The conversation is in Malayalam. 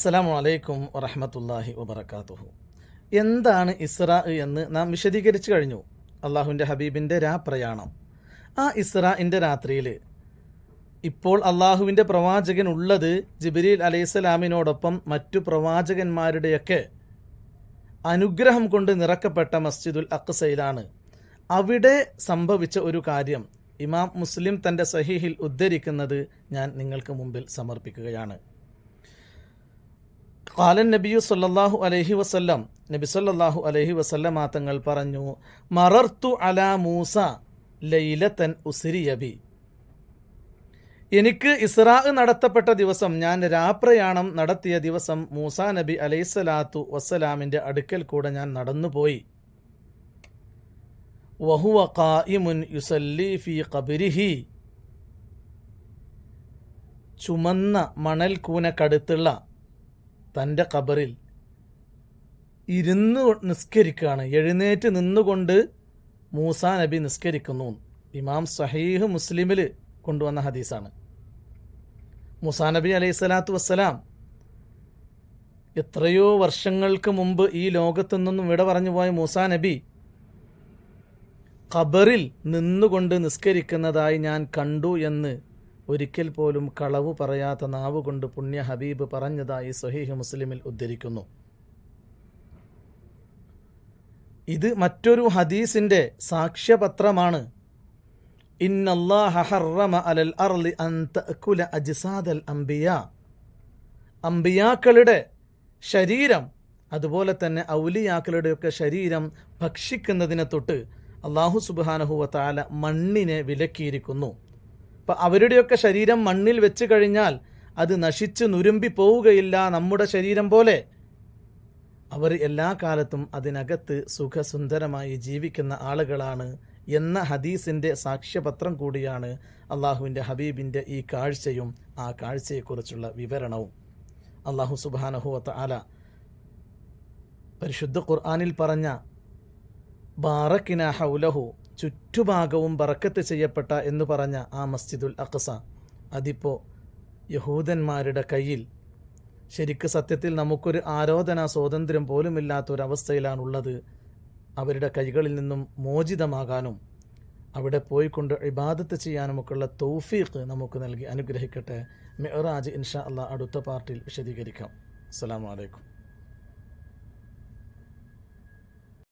അസ്സലാമു അലൈക്കും വറഹ്മത്തുള്ളാഹി വബറകാതുഹു. എന്താണ് ഇസ്രാ എന്ന് നാം വിശദീകരിച്ചു കഴിഞ്ഞു. അള്ളാഹുവിൻ്റെ ഹബീബിൻ്റെ രാപ്രയാണം. ആ ഇസ്രാഇൻ്റെ രാത്രിയിൽ ഇപ്പോൾ അള്ളാഹുവിൻ്റെ പ്രവാചകൻ ഉള്ളത് ജിബ്രീൽ അലൈഹിസ്സലാമിനോടൊപ്പം മറ്റു പ്രവാചകന്മാരുടെയൊക്കെ അനുഗ്രഹം കൊണ്ട് നിറക്കപ്പെട്ട മസ്ജിദുൽ അഖ്സയിലാണ്. അവിടെ സംഭവിച്ച ഒരു കാര്യം ഇമാം മുസ്ലിം തൻ്റെ സഹീഹിൽ ഉദ്ധരിക്കുന്നത് ഞാൻ നിങ്ങൾക്ക് മുമ്പിൽ സമർപ്പിക്കുകയാണ്. ഖാലൻ നബിയു സല്ലല്ലാഹു അലൈഹി വസല്ലം, നബി സല്ലല്ലാഹു അലൈഹി വസല്ലം തങ്ങൾ പറഞ്ഞു, മറർത്തു അലാ മൂസ ലൈലത്തൻ ഉസ്രിയ ബി. എനിക്ക് ഇസ്രാ നടത്തപ്പെട്ട ദിവസം, ഞാൻ രാപ്രയാണം നടത്തിയ ദിവസം മൂസാ നബി അലൈഹിസ്സലാത്തു വസ്സലാമിൻ്റെ അടുക്കൽ കൂടെ ഞാൻ നടന്നുപോയി. വഹുവ ഖായിമുൻ യുസല്ലി ഫീ ഖബ്രിഹി. ചുമന്ന മണൽ കൂനക്കടുത്തുള്ള തൻ്റെ ഖബറിൽ ഇരുന്ന് നിസ്കരിക്കുകയാണ്. എഴുന്നേറ്റ് നിന്നുകൊണ്ട് മൂസാ നബി നിസ്കരിക്കുന്നു. ഇമാം സഹീഹ് മുസ്ലിമിൽ കൊണ്ടുവന്ന ഹദീസാണ്. മൂസാ നബി അലൈഹി സ്വലാത്തു വസ്സലാം എത്രയോ വർഷങ്ങൾക്ക് മുമ്പ് ഈ ലോകത്തു നിന്നും വിട പറഞ്ഞു പോയ മൂസാ നബി ഖബറിൽ നിന്നുകൊണ്ട് നിസ്കരിക്കുന്നതായി ഞാൻ കണ്ടു എന്ന് ഒരിക്കൽ പോലും കളവ് പറയാത്ത നാവുകൊണ്ട് പുണ്യ ഹബീബ് പറഞ്ഞതായി സ്വഹീഹ് മുസ്ലിമിൽ ഉദ്ധരിക്കുന്നു. ഇത് മറ്റൊരു ഹദീസിന്റെ സാക്ഷ്യപത്രമാണ്. ഇന്നല്ലാഹ ഹറമ അലൽ അർളി അൻ തഅകുല അജ്സാദൽ അംബിയാ. അംബിയാക്കളുടെ ശരീരം, അതുപോലെ തന്നെ ഔലിയാക്കളുടെയൊക്കെ ശരീരം ഭക്ഷിക്കുന്നതിനെ തൊട്ട് അല്ലാഹു സുബ്ഹാനഹു വ തആല മണ്ണിനെ വിലക്കിയിരിക്കുന്നു. അപ്പം അവരുടെയൊക്കെ ശരീരം മണ്ണിൽ വെച്ച് കഴിഞ്ഞാൽ അത് നശിച്ച് നുരുമ്പി പോവുകയില്ല നമ്മുടെ ശരീരം പോലെ. അവർ എല്ലാ കാലത്തും അതിനകത്ത് സുഖസുന്ദരമായി ജീവിക്കുന്ന ആളുകളാണ് എന്ന ഹദീസിൻ്റെ സാക്ഷ്യപത്രം കൂടിയാണ് അള്ളാഹുവിൻ്റെ ഹബീബിൻ്റെ ഈ കാഴ്ചയും ആ കാഴ്ചയെക്കുറിച്ചുള്ള വിവരണവും. അള്ളാഹു സുബ്ഹാനഹു വ തആല പരിശുദ്ധ ഖുർആനിൽ പറഞ്ഞ ബാറക്കിന ഹൗലഹു, ചുറ്റുഭാഗവും ബറക്കത്ത് ചെയ്യപ്പെട്ട എന്ന് പറഞ്ഞ ആ മസ്ജിദുൽ അഖ്സ, അതിപ്പോൾ യഹൂദന്മാരുടെ കയ്യിൽ, ശരിക്ക് സത്യത്തിൽ നമുക്കൊരു ആരാധനാ സ്വാതന്ത്ര്യം പോലുമില്ലാത്തൊരവസ്ഥയിലാണുള്ളത്. അവരുടെ കൈകളിൽ നിന്നും മോചിതമാകാനും അവിടെ പോയിക്കൊണ്ട് ഇബാദത്ത് ചെയ്യാനുമൊക്കെയുള്ള തൗഫീഖ് നമുക്ക് നൽകി അനുഗ്രഹിക്കട്ടെ. മിഅ്റാജ് ഇൻഷാ അല്ലാഹ് അടുത്ത പാർട്ടിൽ വിശദീകരിക്കാം. അസ്സലാമു അലൈക്കും.